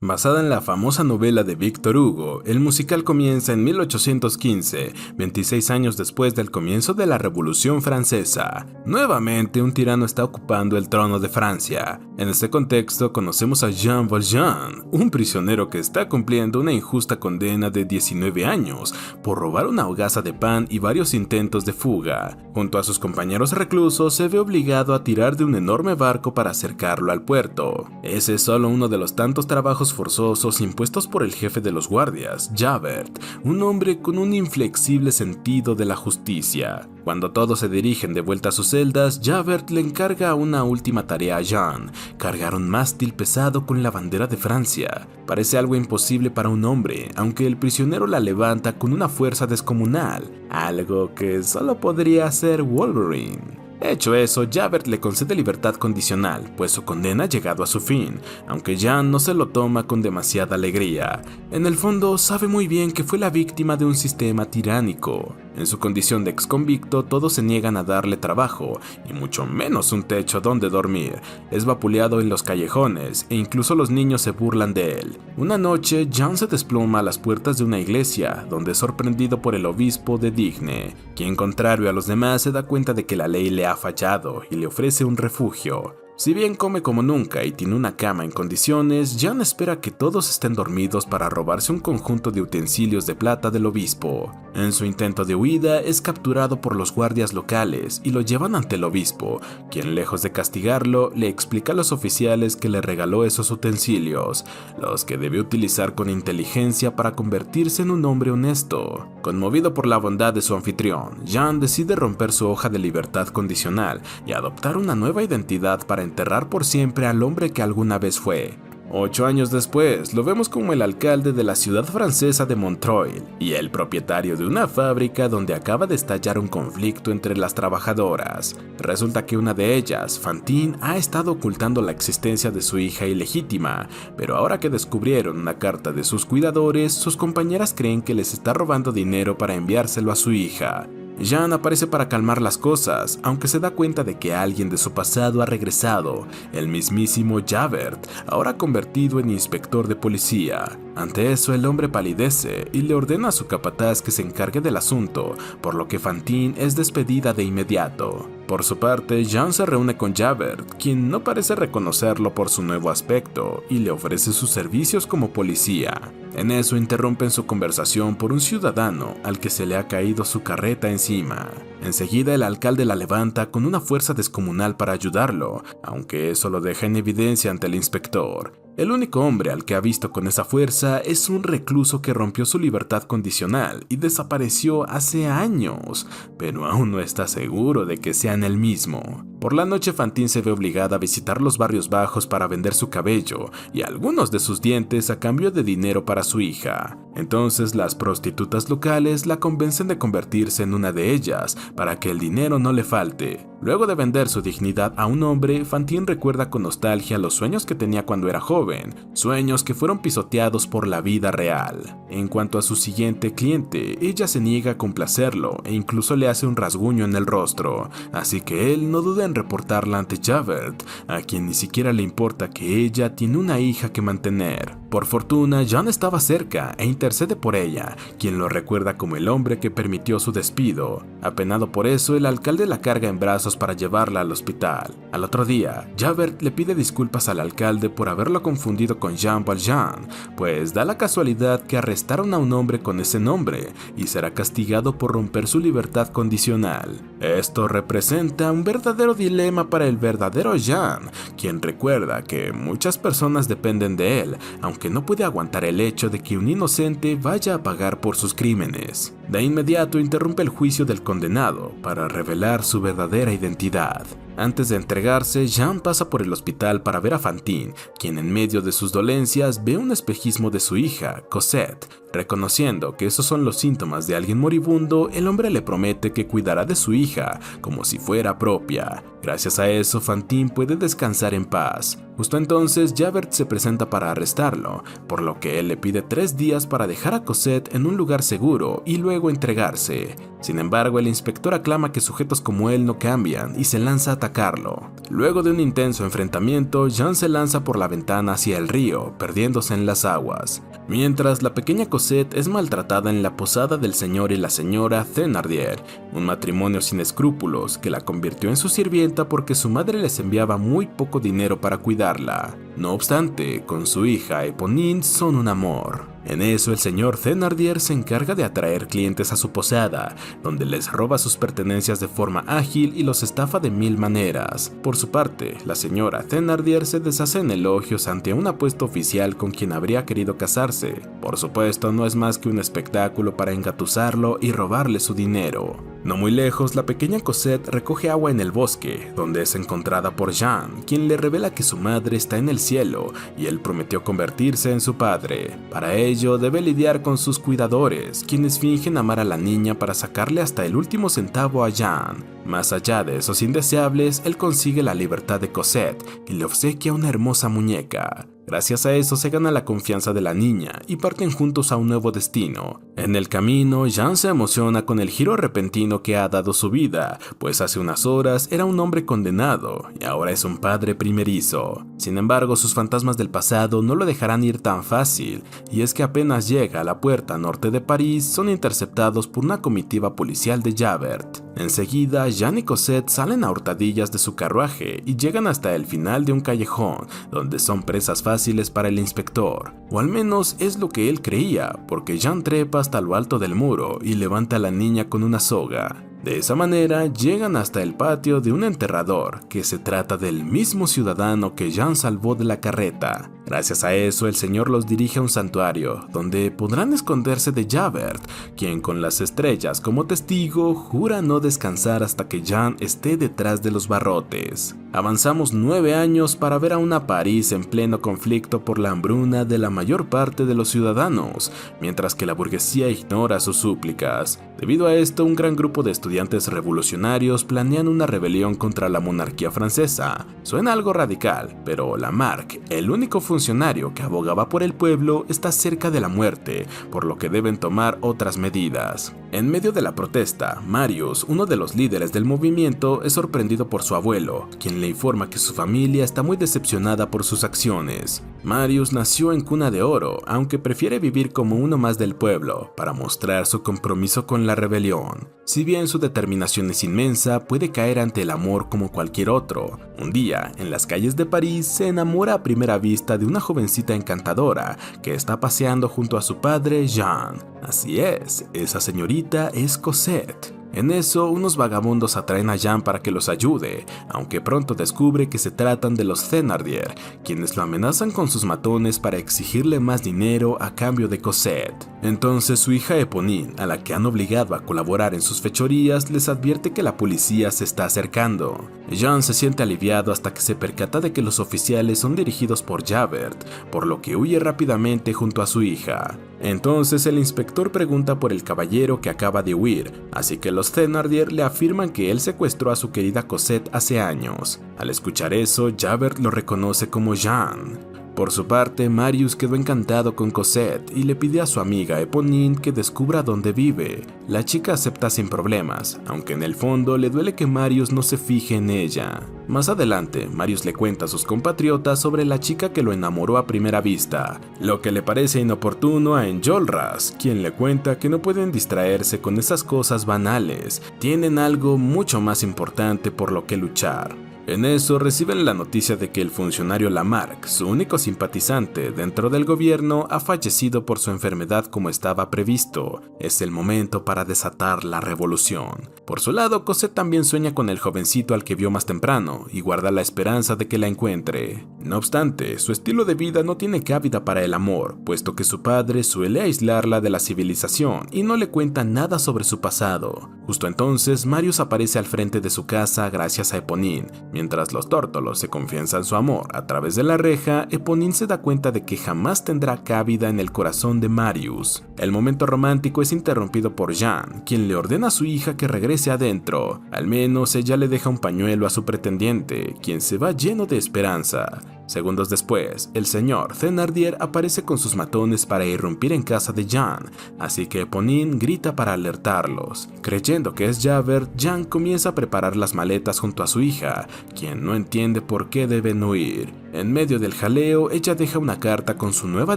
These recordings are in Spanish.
Basada en la famosa novela de Víctor Hugo, el musical comienza en 1815, 26 años después del comienzo de la Revolución Francesa. Nuevamente, un tirano está ocupando el trono de Francia. En este contexto, conocemos a Jean Valjean, un prisionero que está cumpliendo una injusta condena de 19 años por robar una hogaza de pan y varios intentos de fuga. Junto a sus compañeros reclusos, se ve obligado a tirar de un enorme barco para acercarlo al puerto. Ese es solo uno de los tantos trabajos forzosos impuestos por el jefe de los guardias, Javert, un hombre con un inflexible sentido de la justicia. Cuando todos se dirigen de vuelta a sus celdas, Javert le encarga una última tarea a Jean: cargar un mástil pesado con la bandera de Francia. Parece algo imposible para un hombre, aunque el prisionero la levanta con una fuerza descomunal, algo que solo podría hacer Wolverine. Hecho eso, Javert le concede libertad condicional, pues su condena ha llegado a su fin, aunque Jean no se lo toma con demasiada alegría. En el fondo, sabe muy bien que fue la víctima de un sistema tiránico. En su condición de exconvicto, todos se niegan a darle trabajo, y mucho menos un techo donde dormir. Es vapuleado en los callejones, e incluso los niños se burlan de él. Una noche, Jean se desploma a las puertas de una iglesia, donde es sorprendido por el obispo de Digne, quien, contrario a los demás, se da cuenta de que la ley le ha fallado y le ofrece un refugio. Si bien come como nunca y tiene una cama en condiciones, Jean espera que todos estén dormidos para robarse un conjunto de utensilios de plata del obispo. En su intento de huida, es capturado por los guardias locales y lo llevan ante el obispo, quien, lejos de castigarlo, le explica a los oficiales que le regaló esos utensilios, los que debe utilizar con inteligencia para convertirse en un hombre honesto. Conmovido por la bondad de su anfitrión, Jean decide romper su hoja de libertad condicional y adoptar una nueva identidad para enterrar por siempre al hombre que alguna vez fue. 8 años después, lo vemos como el alcalde de la ciudad francesa de Montreuil y el propietario de una fábrica donde acaba de estallar un conflicto entre las trabajadoras. Resulta que una de ellas, Fantine, ha estado ocultando la existencia de su hija ilegítima, pero ahora que descubrieron una carta de sus cuidadores, sus compañeras creen que les está robando dinero para enviárselo a su hija. Jean aparece para calmar las cosas, aunque se da cuenta de que alguien de su pasado ha regresado, el mismísimo Javert, ahora convertido en inspector de policía. Ante eso, el hombre palidece y le ordena a su capataz que se encargue del asunto, por lo que Fantine es despedida de inmediato. Por su parte, Jean se reúne con Javert, quien no parece reconocerlo por su nuevo aspecto, y le ofrece sus servicios como policía. En eso interrumpen su conversación por un ciudadano al que se le ha caído su carreta encima. Enseguida el alcalde la levanta con una fuerza descomunal para ayudarlo, aunque eso lo deja en evidencia ante el inspector. El único hombre al que ha visto con esa fuerza es un recluso que rompió su libertad condicional y desapareció hace años, pero aún no está seguro de que sean el mismo. Por la noche, Fantine se ve obligada a visitar los barrios bajos para vender su cabello y algunos de sus dientes a cambio de dinero para su hija. Entonces las prostitutas locales la convencen de convertirse en una de ellas para que el dinero no le falte. Luego de vender su dignidad a un hombre, Fantine recuerda con nostalgia los sueños que tenía cuando era joven, sueños que fueron pisoteados por la vida real. En cuanto a su siguiente cliente, ella se niega a complacerlo e incluso le hace un rasguño en el rostro, así que él no duda en reportarla ante Javert, a quien ni siquiera le importa que ella tiene una hija que mantener. Por fortuna, Jean estaba cerca e intercede por ella, quien lo recuerda como el hombre que permitió su despido. Apenado por eso, el alcalde la carga en brazos para llevarla al hospital. Al otro día, Javert le pide disculpas al alcalde por haberlo confundido con Jean Valjean, pues da la casualidad que arrestaron a un hombre con ese nombre y será castigado por romper su libertad condicional. Esto representa un verdadero dilema para el verdadero Jean, quien recuerda que muchas personas dependen de él, aunque no puede aguantar el hecho de que un inocente vaya a pagar por sus crímenes. De inmediato interrumpe el juicio del condenado para revelar su verdadera identidad. Antes de entregarse, Jean pasa por el hospital para ver a Fantine, quien en medio de sus dolencias ve un espejismo de su hija, Cosette. Reconociendo que esos son los síntomas de alguien moribundo, el hombre le promete que cuidará de su hija como si fuera propia. Gracias a eso, Fantine puede descansar en paz. Justo entonces, Javert se presenta para arrestarlo, por lo que él le pide 3 días para dejar a Cosette en un lugar seguro y luego entregarse. Sin embargo, el inspector aclama que sujetos como él no cambian y se lanza a atacar sacarlo. Luego de un intenso enfrentamiento, Jean se lanza por la ventana hacia el río, perdiéndose en las aguas, mientras la pequeña Cosette es maltratada en la posada del señor y la señora Thénardier, un matrimonio sin escrúpulos que la convirtió en su sirvienta porque su madre les enviaba muy poco dinero para cuidarla. No obstante, con su hija Éponine son un amor. En eso el señor Thénardier se encarga de atraer clientes a su posada, donde les roba sus pertenencias de forma ágil y los estafa de mil maneras. Por su parte, la señora Thénardier se deshace en elogios ante un apuesto oficial con quien habría querido casarse. Por supuesto, no es más que un espectáculo para engatusarlo y robarle su dinero. No muy lejos, la pequeña Cosette recoge agua en el bosque, donde es encontrada por Jean, quien le revela que su madre está en el cielo y él prometió convertirse en su padre. Para ello, debe lidiar con sus cuidadores, quienes fingen amar a la niña para sacarle hasta el último centavo a Jean. Más allá de esos indeseables, él consigue la libertad de Cosette y le obsequia una hermosa muñeca. Gracias a eso se gana la confianza de la niña y parten juntos a un nuevo destino. En el camino, Jean se emociona con el giro repentino que ha dado su vida, pues hace unas horas era un hombre condenado y ahora es un padre primerizo. Sin embargo, sus fantasmas del pasado no lo dejarán ir tan fácil, y es que apenas llega a la puerta norte de París, son interceptados por una comitiva policial de Javert. Enseguida, Jean y Cosette salen a hurtadillas de su carruaje y llegan hasta el final de un callejón, donde son presas fáciles para el inspector, o al menos es lo que él creía, porque Jean trepa hasta lo alto del muro y levanta a la niña con una soga. De esa manera llegan hasta el patio de un enterrador, que se trata del mismo ciudadano que Jean salvó de la carreta. Gracias a eso, el señor los dirige a un santuario, donde podrán esconderse de Javert, quien con las estrellas como testigo jura no descansar hasta que Jean esté detrás de los barrotes. Avanzamos 9 años para ver a una París en pleno conflicto por la hambruna de la mayor parte de los ciudadanos, mientras que la burguesía ignora sus súplicas. Debido a esto, un gran grupo de estudiantes revolucionarios planean una rebelión contra la monarquía francesa. Suena algo radical, pero Lamarck, el único funcionario que abogaba por el pueblo, está cerca de la muerte, por lo que deben tomar otras medidas. En medio de la protesta, Marius, uno de los líderes del movimiento, es sorprendido por su abuelo, quien le informa que su familia está muy decepcionada por sus acciones. Marius nació en cuna de oro, aunque prefiere vivir como uno más del pueblo, para mostrar su compromiso con la rebelión. Si bien su determinación es inmensa, puede caer ante el amor como cualquier otro. Un día, en las calles de París, se enamora a primera vista de una jovencita encantadora que está paseando junto a su padre Jean. Así es, esa señorita es Cosette. En eso, unos vagabundos atraen a Jean para que los ayude, aunque pronto descubre que se tratan de los Thénardier, quienes lo amenazan con sus matones para exigirle más dinero a cambio de Cosette. Entonces su hija Éponine, a la que han obligado a colaborar en sus fechorías, les advierte que la policía se está acercando. Jean se siente aliviado hasta que se percata de que los oficiales son dirigidos por Javert, por lo que huye rápidamente junto a su hija. Entonces el inspector pregunta por el caballero que acaba de huir, así que los Thénardier le afirman que él secuestró a su querida Cosette hace años. Al escuchar eso, Javert lo reconoce como Jean. Por su parte, Marius quedó encantado con Cosette y le pide a su amiga Éponine que descubra dónde vive. La chica acepta sin problemas, aunque en el fondo le duele que Marius no se fije en ella. Más adelante, Marius le cuenta a sus compatriotas sobre la chica que lo enamoró a primera vista, lo que le parece inoportuno a Enjolras, quien le cuenta que no pueden distraerse con esas cosas banales, tienen algo mucho más importante por lo que luchar. En eso reciben la noticia de que el funcionario Lamarck, su único simpatizante dentro del gobierno, ha fallecido por su enfermedad como estaba previsto. Es el momento para desatar la revolución. Por su lado, Cosette también sueña con el jovencito al que vio más temprano y guarda la esperanza de que la encuentre. No obstante, su estilo de vida no tiene cabida para el amor, puesto que su padre suele aislarla de la civilización y no le cuenta nada sobre su pasado. Justo entonces, Marius aparece al frente de su casa gracias a Éponine. Mientras los tórtolos se confiesan su amor a través de la reja, Éponine se da cuenta de que jamás tendrá cabida en el corazón de Marius. El momento romántico es interrumpido por Jean, quien le ordena a su hija que regrese adentro. Al menos ella le deja un pañuelo a su pretendiente, quien se va lleno de esperanza. Segundos después, el señor Thénardier aparece con sus matones para irrumpir en casa de Jean, así que Eponine grita para alertarlos. Creyendo que es Javert, Jean comienza a preparar las maletas junto a su hija, quien no entiende por qué deben huir. En medio del jaleo, ella deja una carta con su nueva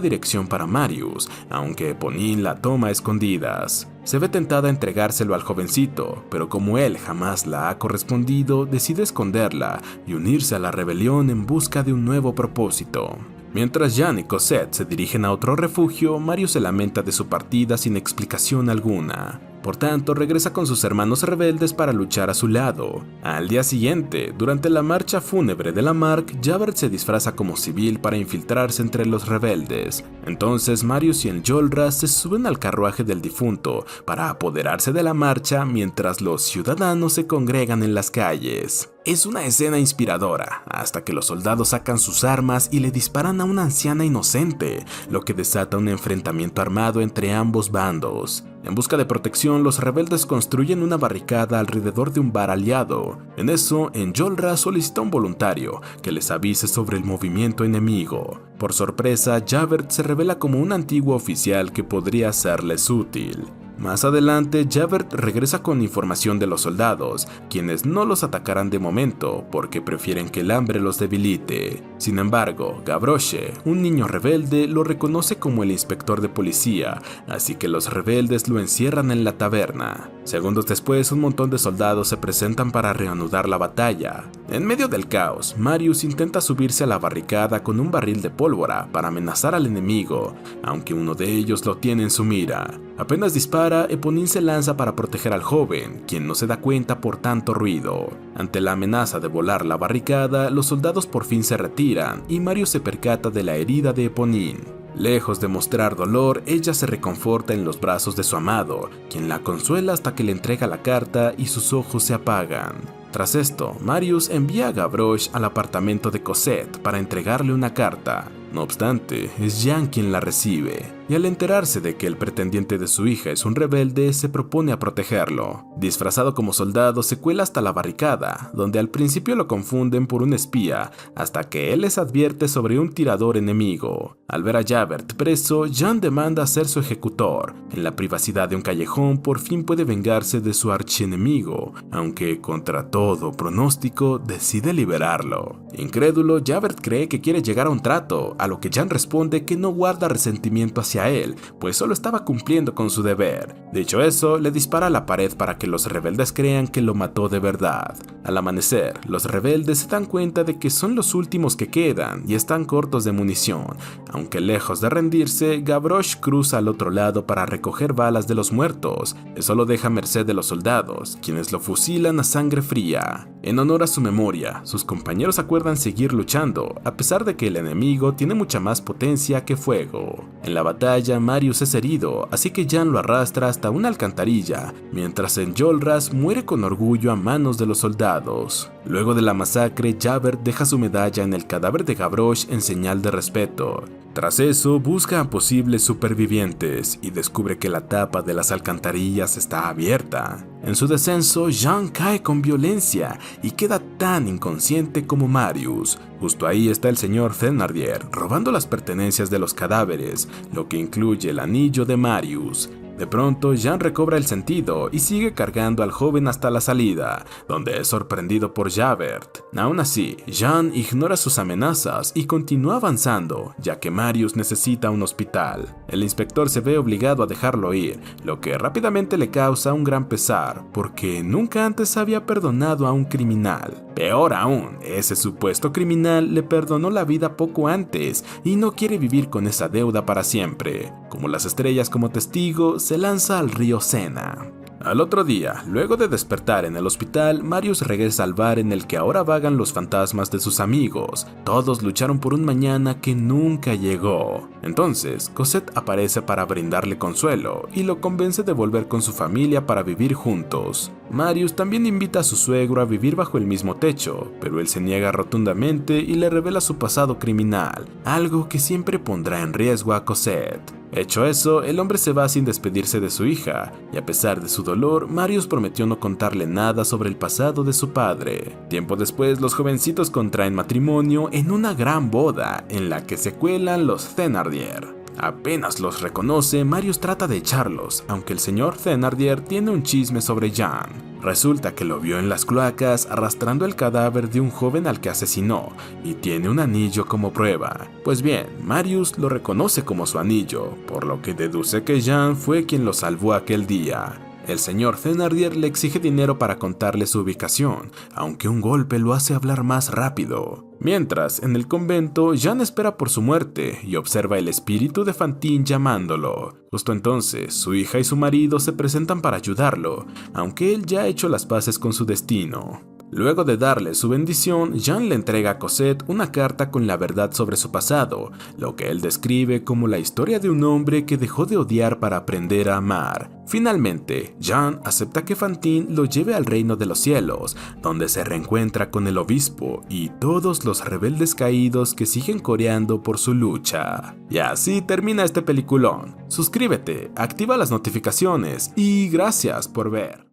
dirección para Marius, aunque Eponine la toma a escondidas. Se ve tentada a entregárselo al jovencito, pero como él jamás la ha correspondido, decide esconderla y unirse a la rebelión en busca de un nuevo propósito. Mientras Jean y Cosette se dirigen a otro refugio, Marius se lamenta de su partida sin explicación alguna. Por tanto, regresa con sus hermanos rebeldes para luchar a su lado. Al día siguiente, durante la marcha fúnebre de Lamarck, Javert se disfraza como civil para infiltrarse entre los rebeldes. Entonces, Marius y Enjolras se suben al carruaje del difunto para apoderarse de la marcha mientras los ciudadanos se congregan en las calles. Es una escena inspiradora, hasta que los soldados sacan sus armas y le disparan a una anciana inocente, lo que desata un enfrentamiento armado entre ambos bandos. En busca de protección, los rebeldes construyen una barricada alrededor de un bar aliado. En eso, Enjolras solicita a un voluntario que les avise sobre el movimiento enemigo. Por sorpresa, Javert se revela como un antiguo oficial que podría serles útil. Más adelante, Javert regresa con información de los soldados, quienes no los atacarán de momento porque prefieren que el hambre los debilite. Sin embargo, Gavroche, un niño rebelde, lo reconoce como el inspector de policía, así que los rebeldes lo encierran en la taberna. Segundos después, un montón de soldados se presentan para reanudar la batalla. En medio del caos, Marius intenta subirse a la barricada con un barril de pólvora para amenazar al enemigo, aunque uno de ellos lo tiene en su mira. Apenas dispara, Eponine se lanza para proteger al joven, quien no se da cuenta por tanto ruido. Ante la amenaza de volar la barricada, los soldados por fin se retiran y Marius se percata de la herida de Eponine. Lejos de mostrar dolor, ella se reconforta en los brazos de su amado, quien la consuela hasta que le entrega la carta y sus ojos se apagan. Tras esto, Marius envía a Gavroche al apartamento de Cosette para entregarle una carta. No obstante, es Jean quien la recibe, y al enterarse de que el pretendiente de su hija es un rebelde, se propone a protegerlo. Disfrazado como soldado, se cuela hasta la barricada, donde al principio lo confunden por un espía, hasta que él les advierte sobre un tirador enemigo. Al ver a Javert preso, Jean demanda ser su ejecutor. En la privacidad de un callejón, por fin puede vengarse de su archienemigo, aunque contra todo pronóstico decide liberarlo. Incrédulo, Javert cree que quiere llegar a un trato, a lo que Jean responde que no guarda resentimiento hacia él, pues solo estaba cumpliendo con su deber. Dicho eso, le dispara a la pared para que los rebeldes crean que lo mató de verdad. Al amanecer, los rebeldes se dan cuenta de que son los últimos que quedan y están cortos de munición. Aunque lejos de rendirse, Gavroche cruza al otro lado para recoger balas de los muertos. Eso lo deja a merced de los soldados, quienes lo fusilan a sangre fría. En honor a su memoria, sus compañeros acuerdan seguir luchando, a pesar de que el enemigo tiene mucha más potencia que fuego. En la batalla, Marius es herido, así que Jean lo arrastra hasta una alcantarilla, mientras Enjolras muere con orgullo a manos de los soldados. Luego de la masacre, Javert deja su medalla en el cadáver de Gavroche en señal de respeto. Tras eso, busca a posibles supervivientes y descubre que la tapa de las alcantarillas está abierta. En su descenso, Jean cae con violencia y queda tan inconsciente como Marius. Justo ahí está el señor Thénardier, robando las pertenencias de los cadáveres, lo que incluye el anillo de Marius. De pronto, Jean recobra el sentido y sigue cargando al joven hasta la salida, donde es sorprendido por Javert. Aún así, Jean ignora sus amenazas y continúa avanzando, ya que Marius necesita un hospital. El inspector se ve obligado a dejarlo ir, lo que rápidamente le causa un gran pesar, porque nunca antes había perdonado a un criminal. Peor aún, ese supuesto criminal le perdonó la vida poco antes y no quiere vivir con esa deuda para siempre. Como las estrellas como testigo, se lanza al río Sena. Al otro día, luego de despertar en el hospital, Marius regresa al bar en el que ahora vagan los fantasmas de sus amigos. Todos lucharon por un mañana que nunca llegó. Entonces, Cosette aparece para brindarle consuelo y lo convence de volver con su familia para vivir juntos. Marius también invita a su suegro a vivir bajo el mismo techo, pero él se niega rotundamente y le revela su pasado criminal, algo que siempre pondrá en riesgo a Cosette. Hecho eso, el hombre se va sin despedirse de su hija, y a pesar de su dolor, Marius prometió no contarle nada sobre el pasado de su padre. Tiempo después, los jovencitos contraen matrimonio en una gran boda, en la que se cuelan los Thénardier. Apenas los reconoce, Marius trata de echarlos, aunque el señor Thénardier tiene un chisme sobre Jean. Resulta que lo vio en las cloacas arrastrando el cadáver de un joven al que asesinó, y tiene un anillo como prueba. Pues bien, Marius lo reconoce como su anillo, por lo que deduce que Jean fue quien lo salvó aquel día. El señor Thénardier le exige dinero para contarle su ubicación, aunque un golpe lo hace hablar más rápido. Mientras, en el convento, Jean espera por su muerte y observa el espíritu de Fantine llamándolo. Justo entonces, su hija y su marido se presentan para ayudarlo, aunque él ya ha hecho las paces con su destino. Luego de darle su bendición, Jean le entrega a Cosette una carta con la verdad sobre su pasado, lo que él describe como la historia de un hombre que dejó de odiar para aprender a amar. Finalmente, Jean acepta que Fantine lo lleve al reino de los cielos, donde se reencuentra con el obispo y todos los rebeldes caídos que siguen coreando por su lucha. Y así termina este peliculón. Suscríbete, activa las notificaciones y gracias por ver.